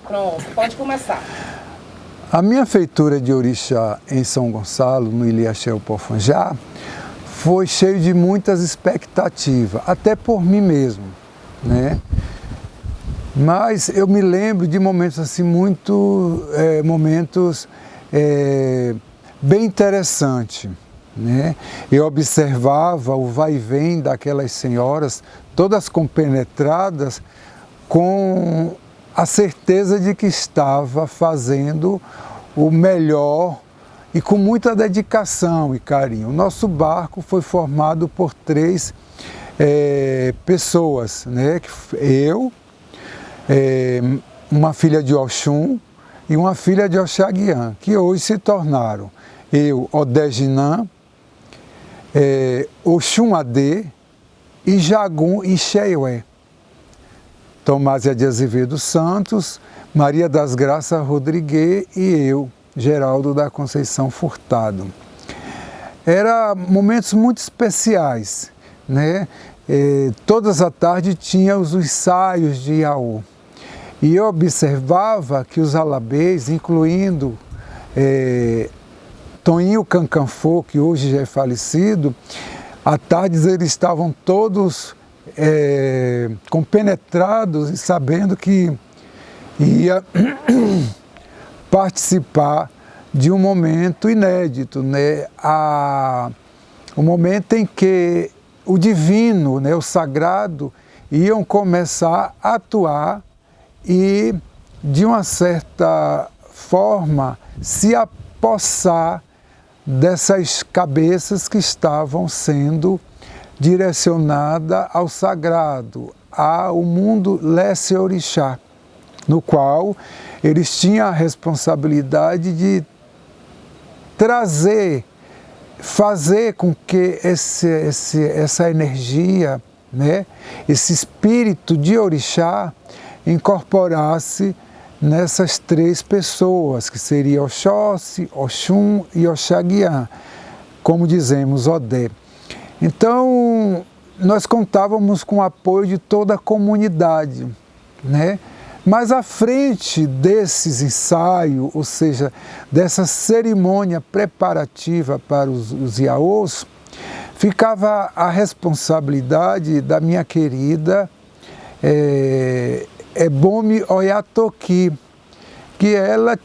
Pronto, pode começar. A minha feitura de orixá em São Gonçalo, no Ilhaxé Pofanjá, foi cheio de muitas expectativas, até por mim mesmo, né? Mas eu me lembro de momentos assim, bem interessantes, né? Eu observava o vai e vem daquelas senhoras, todas compenetradas, com a certeza de que estava fazendo o melhor e com muita dedicação e carinho. O nosso barco foi formado por 3 pessoas, né? Eu, uma filha de Oxum e uma filha de Oxaguian, que hoje se tornaram eu, Odeginã, Oxum Adê e Jagum e Xeiué. Tomásia de Azevedo Santos, Maria das Graças Rodrigues e eu, Geraldo da Conceição Furtado. Eram momentos muito especiais, né? Todas as tardes tinha os ensaios de Iaô. E eu observava que os alabês, incluindo Toninho Cancanfô, que hoje já é falecido, à tarde eles estavam todos compenetrados e sabendo que ia participar de um momento inédito, né? O momento em que o divino, né, o sagrado, iam começar a atuar e, de uma certa forma, se apossar dessas cabeças que estavam sendo direcionada ao sagrado, ao mundo Lesse Orixá, no qual eles tinham a responsabilidade de fazer com que essa energia, né, esse espírito de Orixá incorporasse nessas 3 pessoas, que seria Oxóssi, Oxum e Oxaguian, como dizemos, Odé. Então, nós contávamos com o apoio de toda a comunidade, né? Mas à frente desses ensaios, ou seja, dessa cerimônia preparativa para os Iaôs, ficava a responsabilidade da minha querida Ebome Oyatoki, que ela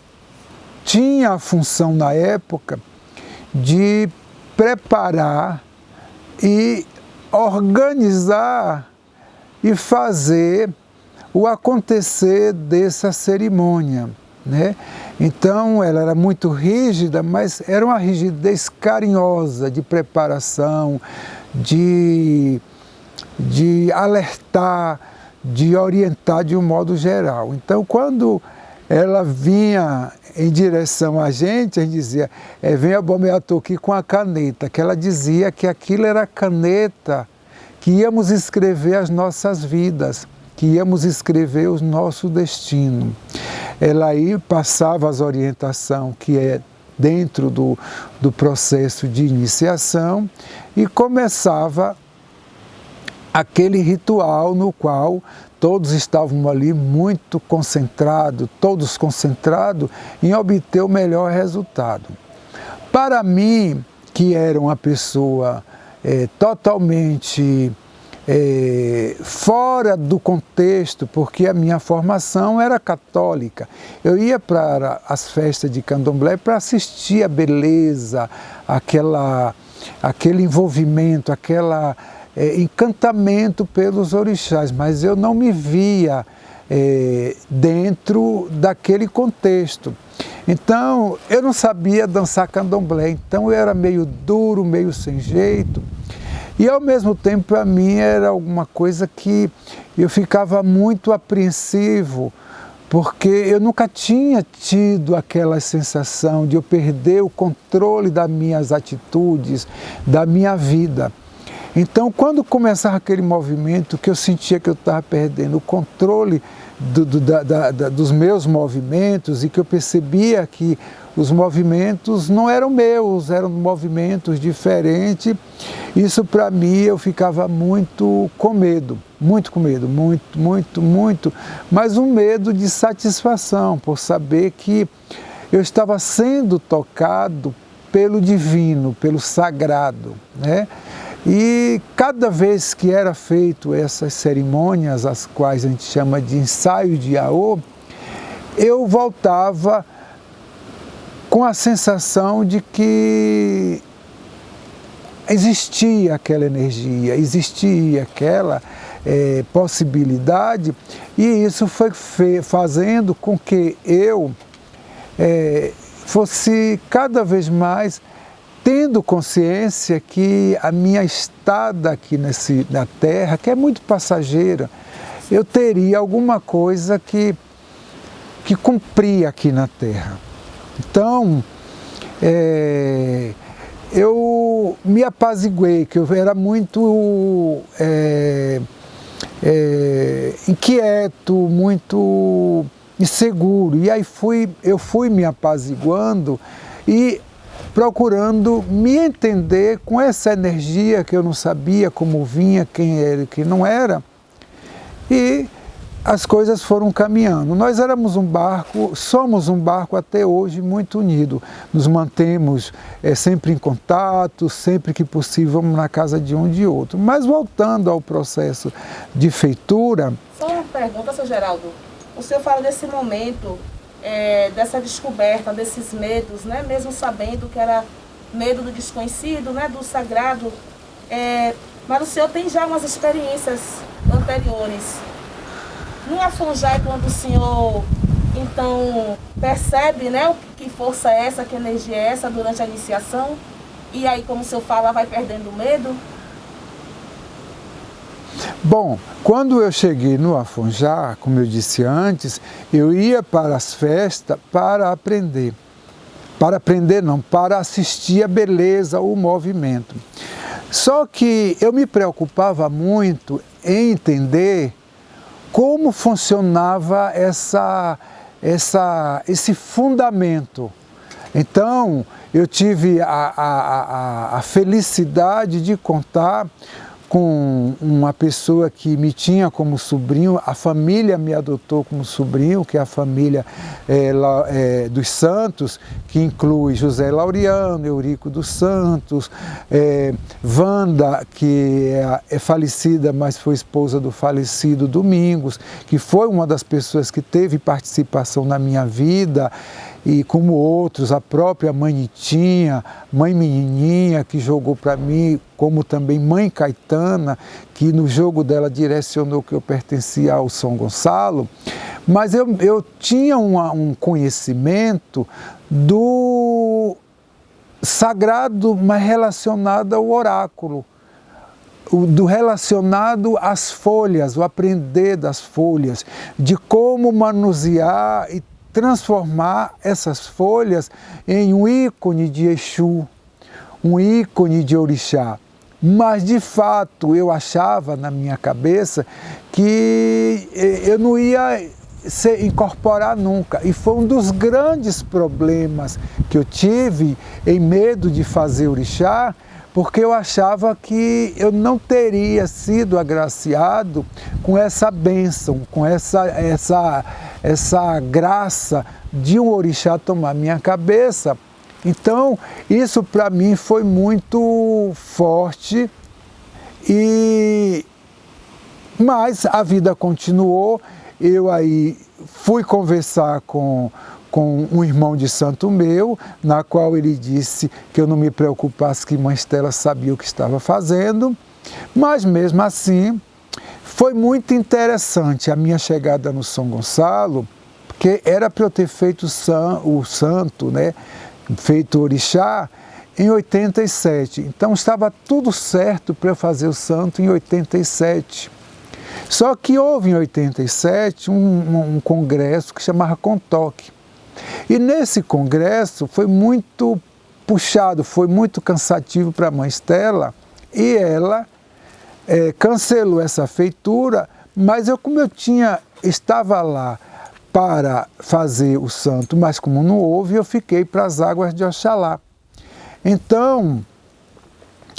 tinha a função na época de preparar e organizar e fazer o acontecer dessa cerimônia, né? Então ela era muito rígida, mas era uma rigidez carinhosa de preparação, de alertar, de orientar de um modo geral. Então quando ela vinha em direção a gente dizia, venha Bomeatoki com a caneta, que ela dizia que aquilo era a caneta que íamos escrever as nossas vidas, que íamos escrever o nosso destino. Ela aí passava as orientações que é dentro do processo de iniciação e começava aquele ritual no qual todos estavam ali muito concentrados, todos concentrados em obter o melhor resultado. Para mim, que era uma pessoa totalmente fora do contexto, porque a minha formação era católica, eu ia para as festas de candomblé para assistir a beleza, aquele envolvimento, encantamento pelos orixás, mas eu não me via dentro daquele contexto. Então, eu não sabia dançar candomblé, então eu era meio duro, meio sem jeito. E ao mesmo tempo, para mim, era alguma coisa que eu ficava muito apreensivo, porque eu nunca tinha tido aquela sensação de eu perder o controle das minhas atitudes, da minha vida. Então, quando começava aquele movimento, que eu sentia que eu estava perdendo o controle dos meus movimentos e que eu percebia que os movimentos não eram meus, eram movimentos diferentes, isso para mim eu ficava muito com medo, muito, mas um medo de satisfação, por saber que eu estava sendo tocado pelo divino, pelo sagrado, né? E cada vez que era feito essas cerimônias, as quais a gente chama de ensaio de Iaô, eu voltava com a sensação de que existia aquela energia, existia aquela possibilidade, e isso foi fazendo com que eu fosse cada vez mais tendo consciência que a minha estada aqui na Terra, que é muito passageira, eu teria alguma coisa que cumprir aqui na Terra. Então, eu me apaziguei, que eu era muito inquieto, muito inseguro, e aí eu fui me apaziguando e procurando me entender com essa energia que eu não sabia como vinha, quem era e quem não era, e as coisas foram caminhando. Nós éramos um barco, somos um barco até hoje muito unido, nos mantemos sempre em contato, sempre que possível vamos na casa de um de outro. Mas voltando ao processo de feitura... Só uma pergunta, seu Geraldo, o senhor fala desse momento, dessa descoberta, desses medos, né? Mesmo sabendo que era medo do desconhecido, né? Do sagrado, mas o senhor tem já umas experiências anteriores. No Afonjá é quando o senhor, então, percebe, né? Que força é essa, que energia é essa durante a iniciação, e aí, como o senhor fala, vai perdendo o medo? Bom, quando eu cheguei no Afonjá, como eu disse antes, eu ia para as festas para aprender. Para aprender não, para assistir a beleza, o movimento. Só que eu me preocupava muito em entender como funcionava esse fundamento. Então, eu tive a felicidade de contar com uma pessoa que me tinha como sobrinho, a família me adotou como sobrinho, que é a família dos Santos, que inclui José Laureano, Eurico dos Santos, Wanda, que é falecida, mas foi esposa do falecido Domingos, que foi uma das pessoas que teve participação na minha vida, e como outros, a própria mãe Nitinha, mãe Menininha, que jogou para mim, como também mãe Caetana, que no jogo dela direcionou que eu pertencia ao São Gonçalo, mas eu tinha um conhecimento do sagrado, mas relacionado ao oráculo, do relacionado às folhas, o aprender das folhas, de como manusear e transformar essas folhas em um ícone de Exu, um ícone de Orixá. Mas, de fato, eu achava na minha cabeça que eu não ia incorporar nunca. E foi um dos grandes problemas que eu tive em medo de fazer Orixá, porque eu achava que eu não teria sido agraciado com essa bênção, com essa graça de um orixá tomar minha cabeça. Então, isso para mim foi muito forte, mas a vida continuou. Eu aí fui conversar com um irmão de santo meu, na qual ele disse que eu não me preocupasse, que Mãe Estela sabia o que estava fazendo, mas mesmo assim foi muito interessante a minha chegada no São Gonçalo, porque era para eu ter feito o santo, né, feito o orixá em 87, então estava tudo certo para eu fazer o santo em 87. Só que houve em 87 um congresso que chamava Contoque. E nesse congresso foi muito puxado, foi muito cansativo para a Mãe Estela, e ela cancelou essa feitura, mas como eu estava lá para fazer o santo, mas como não houve, eu fiquei para as águas de Oxalá. Então,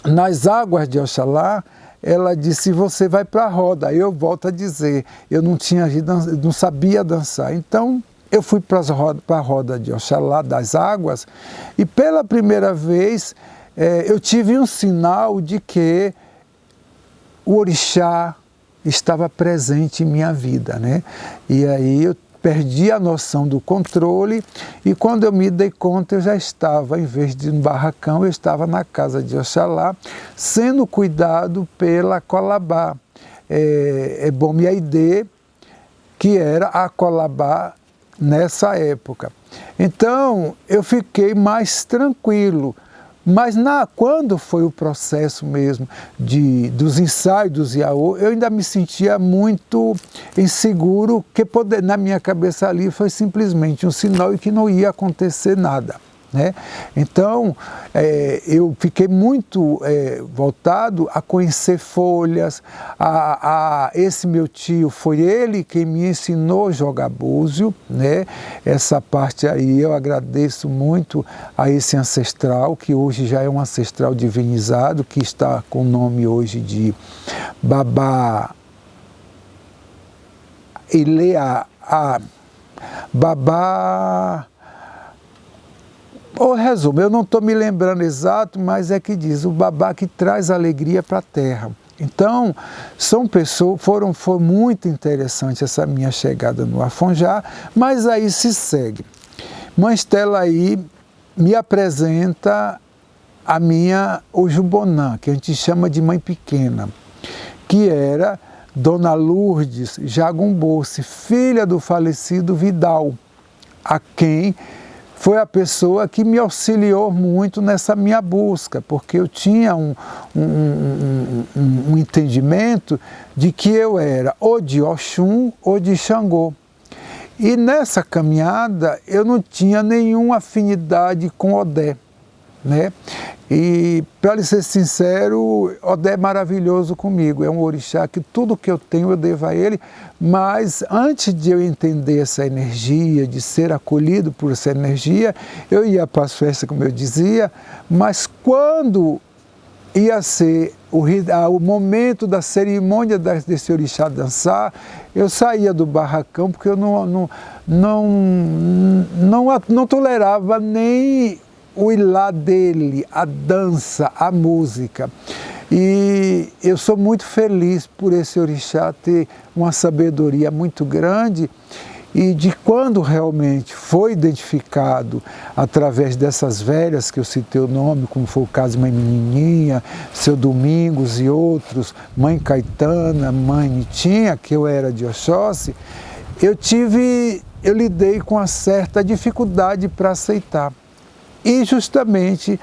nas águas de Oxalá, ela disse, você vai para a roda. Aí eu volto a dizer, eu não sabia dançar. Então, eu fui para a roda de Oxalá, das águas, e pela primeira vez eu tive um sinal de que o orixá estava presente em minha vida, né? E aí eu perdi a noção do controle e quando eu me dei conta eu já estava, em vez de no barracão, eu estava na casa de Oxalá, sendo cuidado pela Colabá, Ebome Aide, que era a Colabá nessa época. Então eu fiquei mais tranquilo. Mas quando foi o processo mesmo dos ensaios dos Iaô, eu ainda me sentia muito inseguro, que na minha cabeça ali foi simplesmente um sinal e que não ia acontecer nada, né? Então, eu fiquei muito voltado a conhecer folhas, esse meu tio, foi ele quem me ensinou a jogar búzio, né? Essa parte aí eu agradeço muito a esse ancestral, que hoje já é um ancestral divinizado, que está com o nome hoje de Babá Ilea, Babá... O resumo, eu não estou me lembrando exato, mas é que diz, o babá que traz alegria para a terra. Então, são pessoas, foi muito interessante essa minha chegada no Afonjá, mas aí se segue. Mãe Estela aí me apresenta a minha Ojubonã, que a gente chama de mãe pequena, que era Dona Lourdes Jagumbossi, filha do falecido Vidal, a quem foi a pessoa que me auxiliou muito nessa minha busca, porque eu tinha um entendimento de que eu era ou de Oxum ou de Xangô. E nessa caminhada eu não tinha nenhuma afinidade com Odé, né? E, para lhe ser sincero, Odé é maravilhoso comigo, é um orixá que tudo que eu tenho eu devo a ele, mas antes de eu entender essa energia, de ser acolhido por essa energia, eu ia para as festas, como eu dizia, mas quando ia ser o momento da cerimônia desse orixá dançar, eu saía do barracão porque eu não tolerava nem o ilá dele, a dança, a música. E eu sou muito feliz por esse orixá ter uma sabedoria muito grande e de quando realmente foi identificado através dessas velhas que eu citei o nome, como foi o caso de Mãe Menininha, Seu Domingos e outros, Mãe Caetana, Mãe Nitinha, que eu era de Oxóssi, eu lidei com uma certa dificuldade para aceitar. E justamente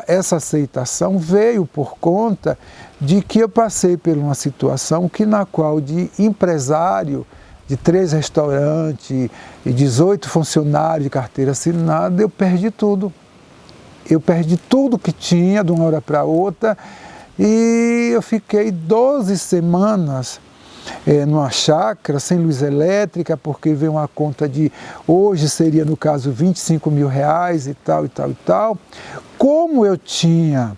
essa aceitação veio por conta de que eu passei por uma situação na qual de empresário de 3 restaurantes e 18 funcionários de carteira assinada, eu perdi tudo. Eu perdi tudo que tinha de uma hora para outra e eu fiquei 12 semanas numa chácara, sem luz elétrica, porque veio uma conta de, hoje seria no caso 25 mil reais e tal, e tal, e tal. Como eu tinha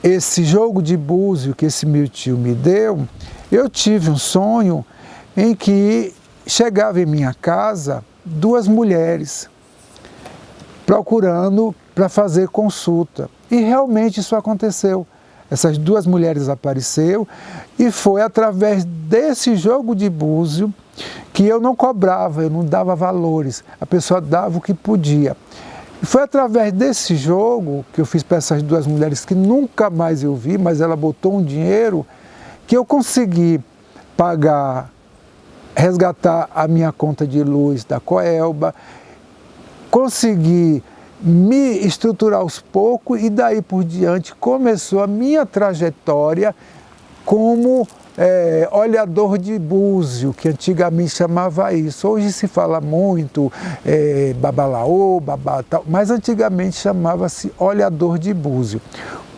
esse jogo de búzio que esse meu tio me deu, eu tive um sonho em que chegava em minha casa 2 mulheres procurando para fazer consulta. E realmente isso aconteceu. Essas 2 mulheres apareceram e foi através desse jogo de búzio que eu não cobrava, eu não dava valores, a pessoa dava o que podia. E foi através desse jogo que eu fiz para essas 2 mulheres que nunca mais eu vi, mas ela botou um dinheiro que eu consegui pagar, resgatar a minha conta de luz da Coelba, consegui me estruturar aos poucos e daí por diante começou a minha trajetória como olhador de búzio, que antigamente chamava isso. Hoje se fala muito babalaô, babá tal, mas antigamente chamava-se olhador de búzio.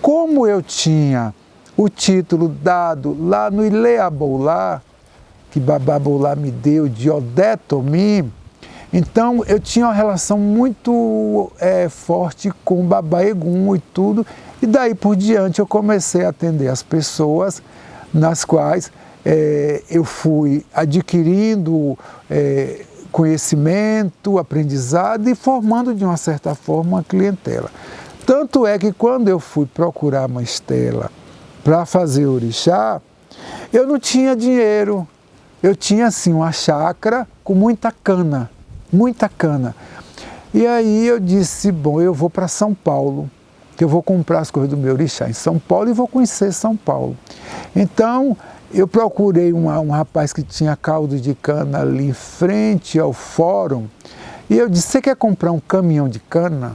Como eu tinha o título dado lá no Ileabolá, que Bababolá me deu de Odetomi. Então eu tinha uma relação muito forte com o Baba Egum e tudo, e daí por diante eu comecei a atender as pessoas nas quais eu fui adquirindo conhecimento, aprendizado e formando de uma certa forma uma clientela. Tanto é que quando eu fui procurar uma estela para fazer orixá, eu não tinha dinheiro, eu tinha assim uma chácara com muita cana. Muita cana. E aí eu disse, bom, eu vou para São Paulo, que eu vou comprar as coisas do meu orixá em São Paulo e vou conhecer São Paulo. Então, eu procurei um rapaz que tinha caldo de cana ali em frente ao fórum, e eu disse, você quer comprar um caminhão de cana?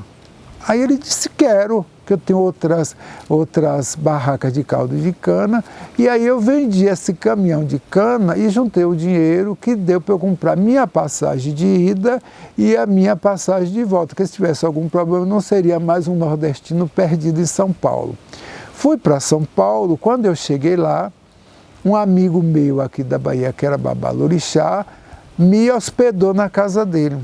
Aí ele disse, quero, que eu tenho outras barracas de caldo de cana, e aí eu vendi esse caminhão de cana e juntei o dinheiro que deu para eu comprar minha passagem de ida e a minha passagem de volta, porque se tivesse algum problema eu não seria mais um nordestino perdido em São Paulo. Fui para São Paulo, quando eu cheguei lá, um amigo meu aqui da Bahia, que era Babalorixá, me hospedou na casa dele.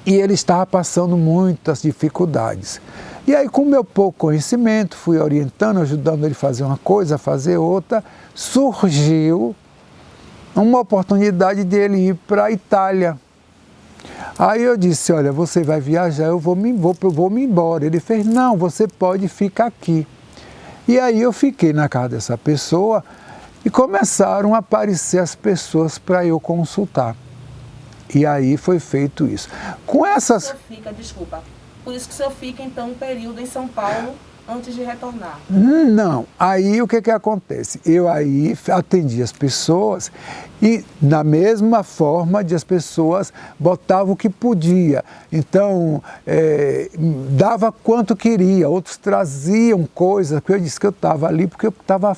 E ele estava passando muitas dificuldades. E aí, com o meu pouco conhecimento, fui orientando, ajudando ele a fazer uma coisa, a fazer outra, surgiu uma oportunidade dele ir para a Itália. Aí eu disse, olha, você vai viajar, eu vou me embora. Ele fez, não, você pode ficar aqui. E aí eu fiquei na casa dessa pessoa e começaram a aparecer as pessoas para eu consultar. E aí foi feito isso. Com essas... Desculpa. Por isso que o senhor fica, então, um período em São Paulo antes de retornar. Não. Aí o que acontece? Eu aí atendi as pessoas e, na mesma forma, as pessoas botavam o que podia. Então, dava quanto queria. Outros traziam coisas, porque eu disse que eu estava ali porque eu estava